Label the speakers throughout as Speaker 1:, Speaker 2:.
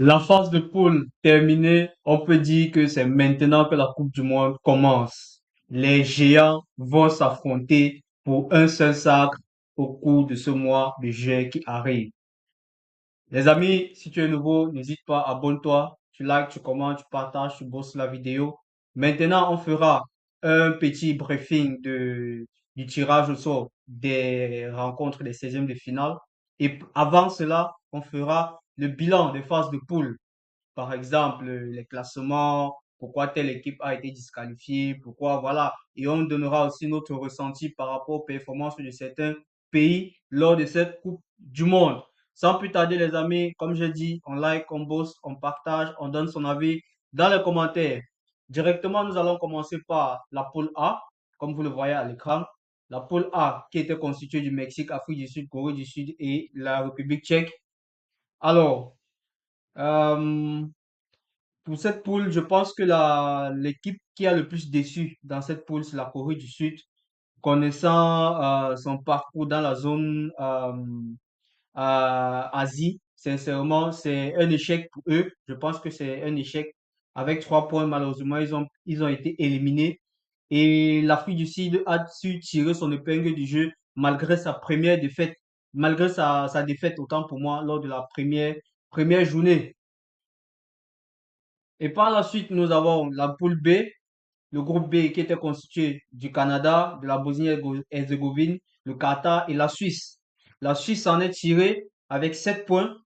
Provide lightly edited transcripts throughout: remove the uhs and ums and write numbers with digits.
Speaker 1: La phase de poule terminée, on peut dire que c'est maintenant que la Coupe du Monde commence. Les géants vont s'affronter pour un seul sacre au cours de ce mois de juin qui arrive. Les amis, si tu es nouveau, n'hésite pas, abonne-toi, tu likes, tu commentes, tu partages, tu bosses la vidéo. Maintenant, on fera un petit briefing du tirage au sort des rencontres des 16e de finale. Et avant cela, on fera le bilan des phases de poule, par exemple, les classements, pourquoi telle équipe a été disqualifiée, pourquoi, voilà. Et on donnera aussi notre ressenti par rapport aux performances de certains pays lors de cette Coupe du Monde. Sans plus tarder, les amis, comme je dis, on like, on bosse, on partage, on donne son avis dans les commentaires. Directement, nous allons commencer par la poule A, comme vous le voyez à l'écran. La poule A qui était constituée du Mexique, Afrique du Sud, Corée du Sud et la République tchèque. Alors, euh, pour cette poule, je pense que l'équipe qui a le plus déçu dans cette poule, c'est la Corée du Sud. Connaissant son parcours dans la zone Asie, sincèrement, c'est un échec pour eux. Je pense que c'est un échec. Avec 3 points, malheureusement, ils ont été éliminés. Et l'Afrique du Sud a su tirer son épingle du jeu malgré sa première défaite, malgré sa défaite, autant pour moi, lors de la première journée. Et par la suite, nous avons la poule B, le groupe B qui était constitué du Canada, de la Bosnie-Herzégovine, le Qatar et la Suisse. La Suisse s'en est tirée avec 7 points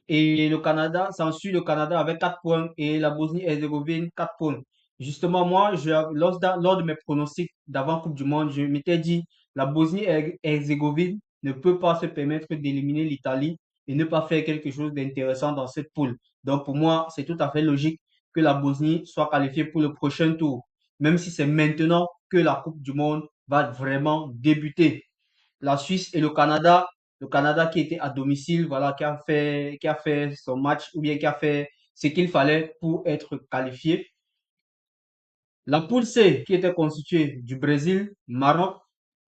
Speaker 1: et le Canada s'ensuit le Canada avec 4 points et la Bosnie-Herzégovine 4 points. Justement, moi, lors de mes pronostics d'avant Coupe du Monde, je m'étais dit la Bosnie-Herzégovine ne peut pas se permettre d'éliminer l'Italie et ne pas faire quelque chose d'intéressant dans cette poule. Donc, pour moi, c'est tout à fait logique que la Bosnie soit qualifiée pour le prochain tour, même si c'est maintenant que la Coupe du Monde va vraiment débuter. La Suisse et le Canada qui était à domicile, voilà, qui a fait son match ou bien qui a fait ce qu'il fallait pour être qualifié. La poule C qui était constituée du Brésil, Maroc,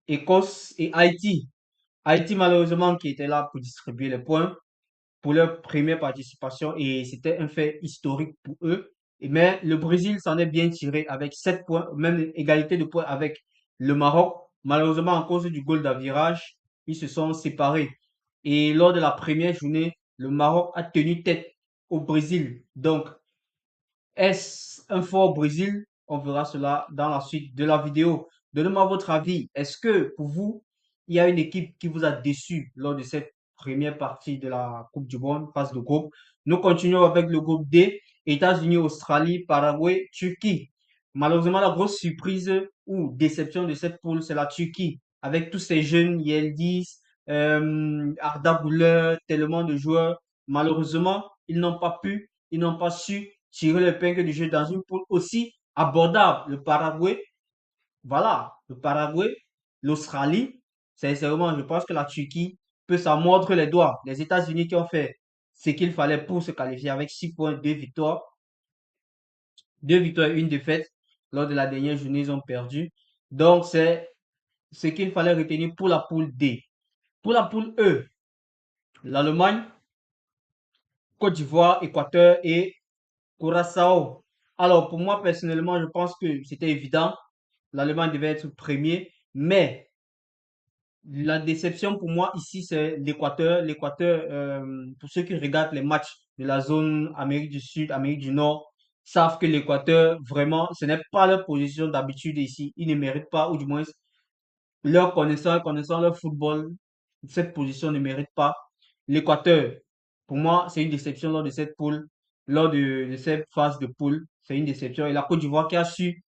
Speaker 1: Écosse et Haïti. Haïti malheureusement qui était là pour distribuer les points pour leur première participation et c'était un fait historique pour eux. Mais le Brésil s'en est bien tiré avec 7 points, même égalité de points avec le Maroc. Malheureusement, à cause du goal d'avirage, ils se sont séparés. Et lors de la première journée, le Maroc a tenu tête au Brésil. Donc, est-ce un fort Brésil? On verra cela dans la suite de la vidéo. Donnez-moi votre avis. Est-ce que pour vous, il y a une équipe qui vous a déçu lors de cette première partie de la Coupe du Monde, phase de groupe? Nous continuons avec le groupe D, États-Unis, Australie, Paraguay, Turquie. Malheureusement, la grosse surprise ou déception de cette poule, c'est la Turquie. Avec tous ces jeunes, Yildiz, Arda Güler, tellement de joueurs. Malheureusement, ils n'ont pas su tirer l'épingle du jeu dans une poule aussi abordable. Le Paraguay, voilà, le Paraguay, l'Australie. Sincèrement, je pense que la Turquie peut s'en mordre les doigts. Les États-Unis qui ont fait ce qu'il fallait pour se qualifier avec 6 points, 2 victoires, 2 victoires et une défaite. Lors de la dernière journée, ils ont perdu. Donc, c'est ce qu'il fallait retenir pour la poule D. Pour la poule E, l'Allemagne, Côte d'Ivoire, Équateur et Curaçao. Alors, pour moi, personnellement, je pense que c'était évident. L'Allemagne devait être premier. Mais la déception pour moi ici, c'est l'Équateur. L'Équateur, pour ceux qui regardent les matchs de la zone Amérique du Sud, Amérique du Nord, savent que l'Équateur, vraiment, ce n'est pas leur position d'habitude ici. Ils ne méritent pas, ou du moins, connaissant leur football, cette position ne mérite pas. L'Équateur, pour moi, c'est une déception lors de cette poule, lors de cette phase de poule. C'est une déception. Et la Côte d'Ivoire qui a su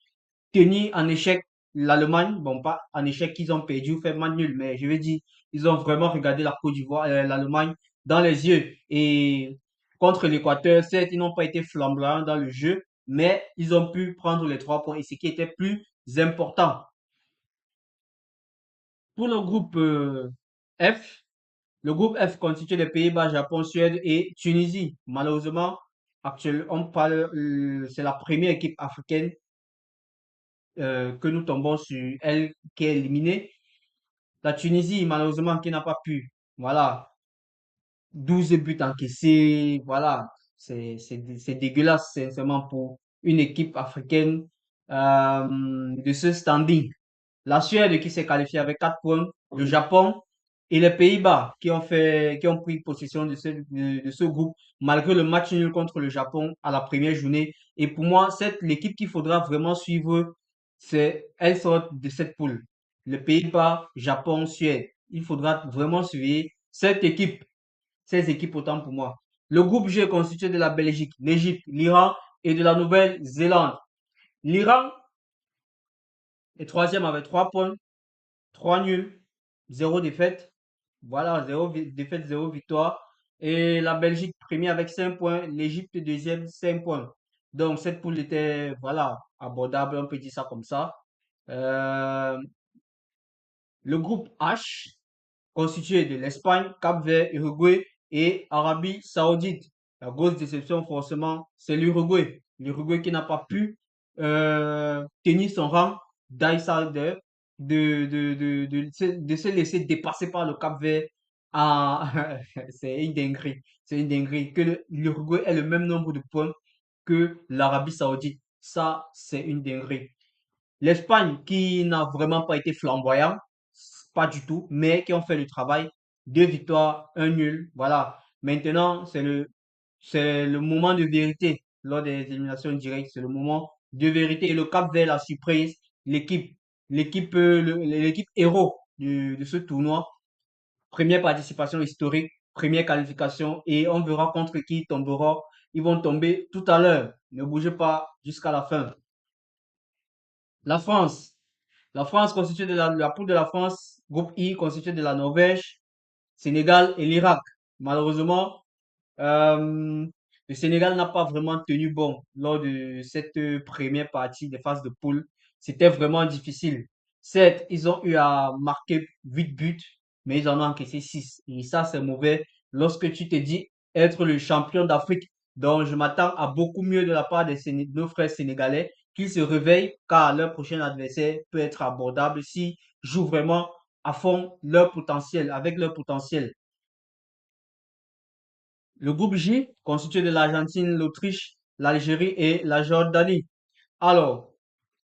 Speaker 1: tenir en échec l'Allemagne, bon, pas en échec qu'ils ont perdu ou fait match nul, mais je veux dire, ils ont vraiment regardé la Côte d'Ivoire, l'Allemagne dans les yeux. Et contre l'Équateur, certes, ils n'ont pas été flamboyants dans le jeu, mais ils ont pu prendre les 3 points. Et ce qui était plus important, pour le groupe F, le groupe F constitue les Pays-Bas, Japon, Suède et Tunisie. Malheureusement, actuellement, c'est la première équipe africaine que nous tombons sur elle qui est éliminée. La Tunisie, malheureusement, qui n'a pas pu. Voilà. 12 buts encaissés, voilà, c'est dégueulasse, sincèrement, pour une équipe africaine de ce standing. La Suède qui s'est qualifiée avec 4 points, le Japon et les Pays-Bas qui ont pris possession de ce groupe malgré le match nul contre le Japon à la première journée. Et pour moi, l'équipe qu'il faudra vraiment suivre, elle sort de cette poule. Les Pays-Bas, Japon, Suède. Il faudra vraiment suivre cette équipe, ces équipes autant pour moi. Le groupe G est constitué de la Belgique, l'Égypte, l'Iran et de la Nouvelle-Zélande. L'Iran est troisième avec 3 points, 3 nuls, 0 défaite. Voilà, 0 défaite, 0 victoire. Et la Belgique premier avec 5 points, l'Égypte deuxième, 5 points. Donc cette poule était, voilà, abordable, on peut dire ça comme ça. Euh, le groupe H, constitué de l'Espagne, Cap-Vert, Uruguay et Arabie Saoudite. La grosse déception, forcément, c'est l'Uruguay. L'Uruguay qui n'a pas pu tenir son rang d'outsider, de se laisser dépasser par le Cap-Vert. C'est une dinguerie. C'est une dinguerie. Que l'Uruguay ait le même nombre de points que l'Arabie Saoudite. Ça, c'est une dinguerie. L'Espagne qui n'a vraiment pas été flamboyant, pas du tout, mais qui ont fait le travail. 2 victoires, un nul, voilà. Maintenant, c'est le moment de vérité lors des éliminations directes. C'est le moment de vérité. Et le Cap vers la surprise, l'équipe, l'équipe héros de ce tournoi. Première participation historique, première qualification et on verra contre qui ils tomberont. Ils vont tomber tout à l'heure. Ne bougez pas jusqu'à la fin. La France. La France constituée de la poule de la France, groupe I constitué de la Norvège, Sénégal et l'Irak. Malheureusement, euh, le Sénégal n'a pas vraiment tenu bon lors de cette première partie des phases de poule. C'était vraiment difficile. Certes, ils ont eu à marquer 8 buts, mais ils en ont encaissé 6. Et ça, c'est mauvais lorsque tu te dis être le champion d'Afrique. Donc, je m'attends à beaucoup mieux de la part de nos frères sénégalais qu'ils se réveillent car leur prochain adversaire peut être abordable s'ils jouent vraiment à fond leur potentiel, avec leur potentiel. Le groupe J, constitué de l'Argentine, l'Autriche, l'Algérie et la Jordanie. Alors,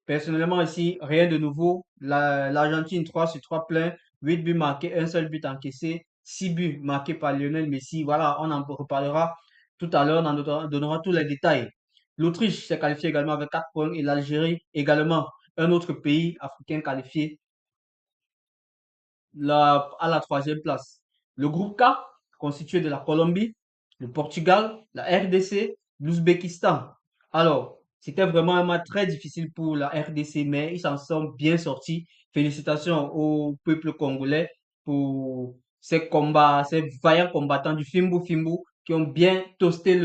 Speaker 1: personnellement ici, rien de nouveau. L'Argentine 3 sur 3 plein, 8 buts marqués, un seul but encaissé, 6 buts marqués par Lionel Messi. Voilà, on en reparlera tout à l'heure, on en donnera tous les détails. L'Autriche s'est qualifiée également avec 4 points et l'Algérie également, un autre pays africain qualifié à la troisième place. Le groupe K, constitué de la Colombie, le Portugal, la RDC, l'Ouzbékistan. Alors, c'était vraiment un match très difficile pour la RDC, mais ils s'en sont bien sortis. Félicitations au peuple congolais pour ces combats, ces vaillants combattants du Fimbu Fimbu qui ont bien toasté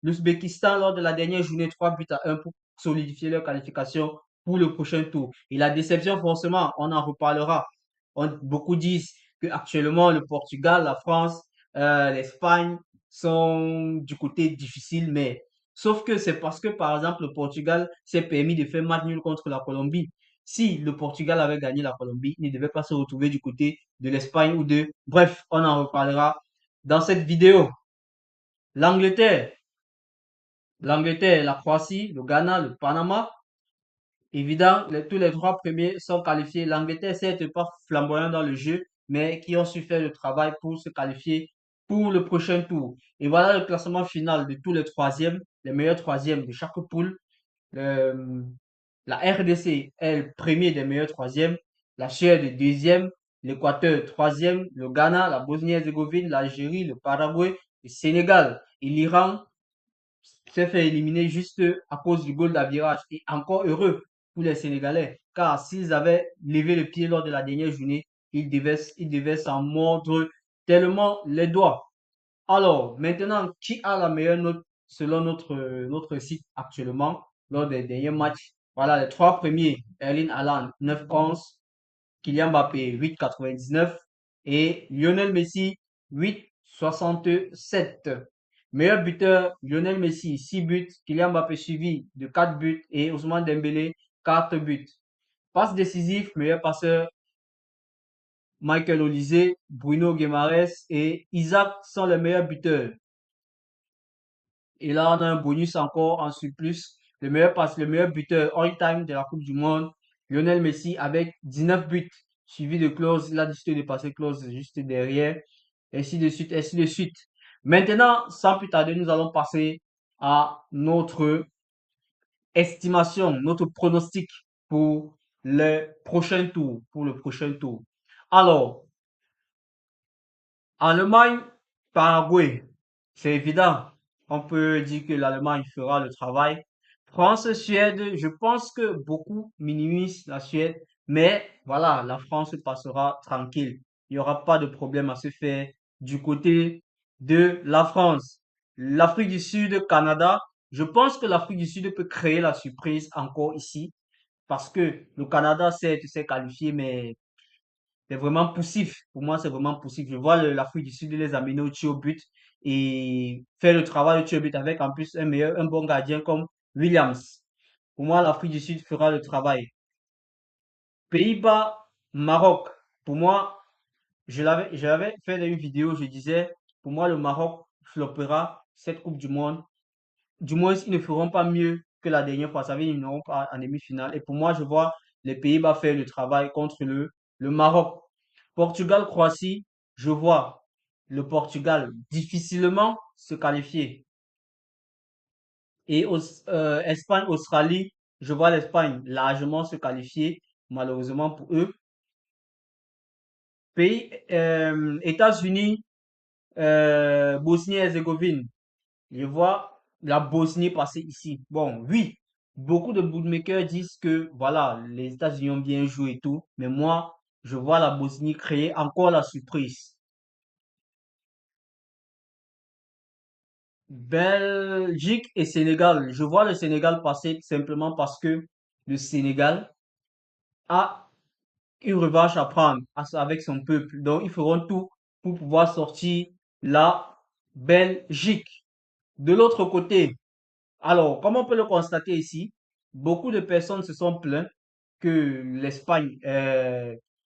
Speaker 1: l'Ouzbékistan lors de la dernière journée 3 buts à 1 pour solidifier leur qualification pour le prochain tour. Et la déception, forcément, on en reparlera. Beaucoup disent que actuellement le Portugal, la France, l'Espagne sont du côté difficile, mais sauf que c'est parce que par exemple le Portugal s'est permis de faire match nul contre la Colombie. Si le Portugal avait gagné la Colombie, il ne devait pas se retrouver du côté de l'Espagne ou de... Bref, on en reparlera dans cette vidéo. L'Angleterre, l'Angleterre, la Croatie, le Ghana, le Panama, évident, tous les 3 premiers sont qualifiés. L'Angleterre, certes, pas flamboyant dans le jeu, mais qui ont su faire le travail pour se qualifier pour le prochain tour. Et voilà le classement final de tous les troisièmes, les meilleurs troisièmes de chaque poule. Le- la RDC est le premier des meilleurs troisièmes, la Suède deuxième, l'Équateur troisième, le Ghana, la Bosnie-Herzégovine, l'Algérie, le Paraguay, le Sénégal et l'Iran s'est fait éliminer juste à cause du goal d'avirage. Et encore heureux pour les Sénégalais, car s'ils avaient levé le pied lors de la dernière journée, ils devaient s'en mordre tellement les doigts. Alors, maintenant, qui a la meilleure note selon notre site actuellement lors des derniers matchs? Voilà, les 3 premiers, Erling Haaland, 9,11, Kylian Mbappé, 8,99 et Lionel Messi, 8,67. Meilleur buteur, Lionel Messi, 6 buts, Kylian Mbappé suivi de 4 buts et Ousmane Dembélé, 4 buts. Passe décisif, meilleur passeur, Michael Olise, Bruno Guimaraes et Isaac sont les meilleurs buteurs. Et là, on a un bonus encore en surplus. Le meilleur buteur all-time de la Coupe du Monde, Lionel Messi avec 19 buts, suivi de Klose. Il a décidé de passer Klose juste derrière. Ainsi de suite, ainsi de suite. Maintenant, sans plus tarder, nous allons passer à notre estimation, notre pronostic pour le prochain tour, pour le prochain tour. Alors, Allemagne, Paraguay, c'est évident. On peut dire que l'Allemagne fera le travail. France, Suède, je pense que beaucoup minimisent la Suède, mais voilà, la France passera tranquille. Il n'y aura pas de problème à se faire du côté de la France. L'Afrique du Sud, Canada, je pense que l'Afrique du Sud peut créer la surprise encore ici, parce que le Canada s'est qualifié, mais c'est vraiment poussif. Pour moi, c'est vraiment poussif. Je vois l'Afrique du Sud les amener au tir au but et faire le travail au tir au but avec en plus un bon gardien comme Williams. Pour moi, l'Afrique du Sud fera le travail. Pays-Bas, Maroc. Pour moi, je l'avais fait une vidéo, je disais, pour moi, le Maroc floppera cette Coupe du Monde. Du moins, ils ne feront pas mieux que la dernière fois. Ça veut dire ils n'auront pas en demi-finale. Et pour moi, je vois les Pays-Bas faire le travail contre le Maroc. Portugal, Croatie, je vois le Portugal difficilement se qualifier. Et Espagne, Australie, je vois l'Espagne largement se qualifier, malheureusement pour eux. États-Unis, Bosnie-Herzégovine. Je vois la Bosnie passer ici. Bon, oui, beaucoup de bookmakers disent que voilà, les États-Unis ont bien joué et tout, mais moi, je vois la Bosnie créer encore la surprise. Belgique et Sénégal. Je vois le Sénégal passer simplement parce que le Sénégal a une revanche à prendre avec son peuple. Donc, ils feront tout pour pouvoir sortir la Belgique. De l'autre côté, alors, comme on peut le constater ici, beaucoup de personnes se sont plaintes que l'Espagne,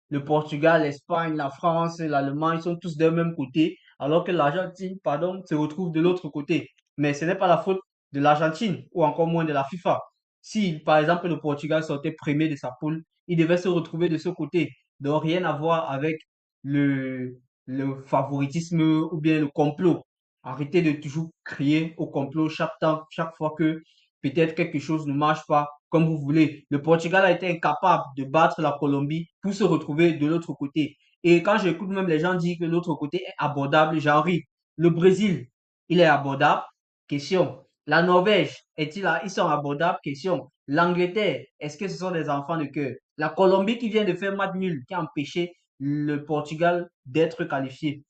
Speaker 1: le Portugal, l'Espagne, la France, l'Allemagne sont tous d'un même côté, alors que l'Argentine, pardon, se retrouve de l'autre côté. Mais ce n'est pas la faute de l'Argentine ou encore moins de la FIFA. Si, par exemple, le Portugal sortait premier de sa poule, il devait se retrouver de ce côté. Donc, rien à voir avec le, le favoritisme ou bien le complot. Arrêtez de toujours crier au complot chaque temps, chaque fois que peut-être quelque chose ne marche pas comme vous voulez. Le Portugal a été incapable de battre la Colombie pour se retrouver de l'autre côté. Et quand j'écoute même les gens dire que l'autre côté est abordable, j'en ris. Le Brésil, il est abordable? Question. La Norvège, ils sont abordables? Question. L'Angleterre, est-ce que ce sont des enfants de cœur? La Colombie qui vient de faire match nul, qui a empêché le Portugal d'être qualifié,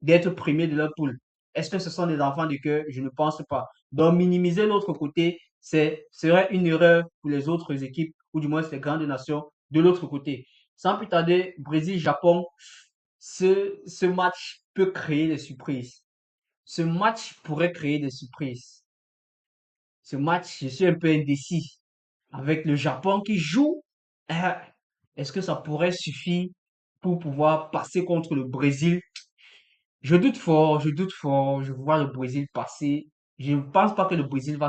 Speaker 1: d'être premier de leur poule. Est-ce que ce sont des enfants de cœur? Je ne pense pas. Donc, minimiser l'autre côté, serait une erreur pour les autres équipes, ou du moins les grandes nations de l'autre côté. Sans plus tarder, Brésil-Japon, ce match peut créer des surprises. Ce match pourrait créer des surprises. Ce match, je suis un peu indécis. Avec le Japon qui joue, euh, est-ce que ça pourrait suffire pour pouvoir passer contre le Brésil? Je doute fort, je doute fort. Je vois le Brésil passer. Je ne pense pas que le Brésil va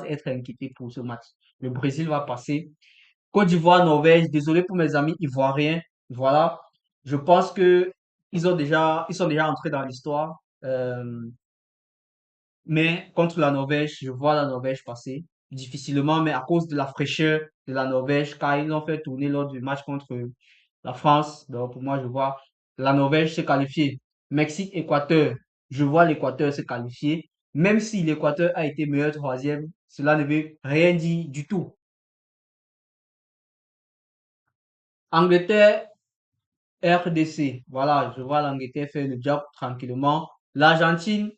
Speaker 1: être inquiété pour ce match. Le Brésil va passer. Côte d'Ivoire, Norvège, désolé pour mes amis ivoiriens. Voilà. Je pense que ils sont déjà entrés dans l'histoire. Mais contre la Norvège, je vois la Norvège passer difficilement, mais à cause de la fraîcheur de la Norvège, car ils l'ont fait tourner lors du match contre la France. Donc pour moi, je vois la Norvège se qualifier. Mexique, Équateur, je vois l'Équateur se qualifier. Même si l'Équateur a été meilleur troisième, cela ne veut rien dire du tout. Angleterre, RDC, voilà, je vois l'Angleterre faire le job tranquillement. L'Argentine,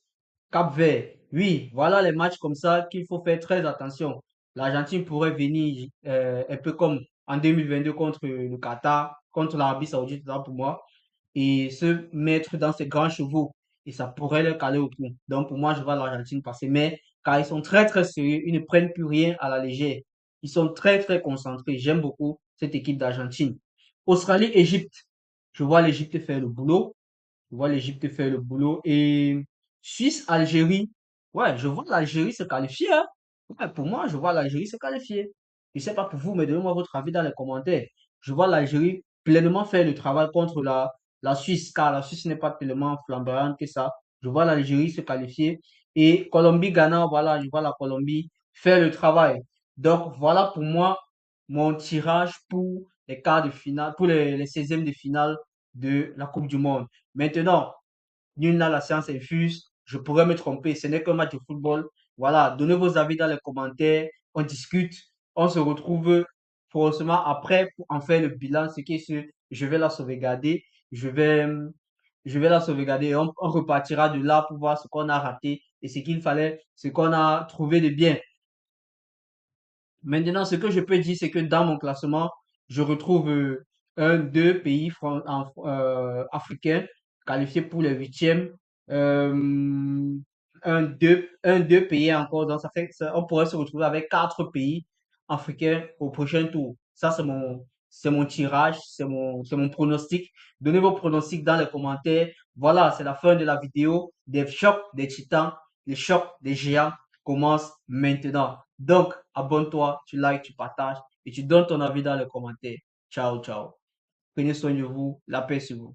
Speaker 1: Cap-Vert. Oui, voilà les matchs comme ça qu'il faut faire très attention. L'Argentine pourrait venir un peu comme en 2022 contre le Qatar, contre l'Arabie Saoudite, là, pour moi, et se mettre dans ces grands chevaux. Et ça pourrait leur caler au trou. Donc pour moi, je vois l'Argentine passer. Mais car ils sont très très sérieux, ils ne prennent plus rien à la légère. Ils sont très très concentrés. J'aime beaucoup cette équipe d'Argentine. Australie-Égypte. Je vois l'Égypte faire le boulot. Je vois l'Égypte faire le boulot. Et Suisse, Algérie. Ouais, je vois l'Algérie se qualifier, hein. Ouais, pour moi, je vois l'Algérie se qualifier. Je sais pas pour vous, mais donnez-moi votre avis dans les commentaires. Je vois l'Algérie pleinement faire le travail contre la Suisse, car la Suisse n'est pas tellement flamboyante que ça. Je vois l'Algérie se qualifier. Et Colombie-Ghana, voilà, je vois la Colombie faire le travail. Donc, voilà pour moi mon tirage pour les quarts de finale, pour les 16e de finale de la Coupe du Monde. Maintenant, nul n'a la science infuse, je pourrais me tromper, ce n'est qu'un match de football. Voilà, donnez vos avis dans les commentaires, on discute, on se retrouve forcément après pour en faire le bilan, ce qui est sûr, je vais la sauvegarder, je vais, je vais la sauvegarder et on repartira de là pour voir ce qu'on a raté et ce qu'il fallait, ce qu'on a trouvé de bien. Maintenant, ce que je peux dire, c'est que dans mon classement, je retrouve deux pays africains qualifiés pour les huitièmes, euh, deux pays encore. Donc, on pourrait se retrouver avec quatre pays africains au prochain tour. Ça, c'est mon tirage, c'est mon pronostic. Donnez vos pronostics dans les commentaires. Voilà, c'est la fin de la vidéo des chocs des titans, les chocs des géants commence maintenant. Donc, abonne-toi, tu likes, tu partages et tu donnes ton avis dans les commentaires. Ciao, ciao. Prenez soin de vous. La paix sur vous.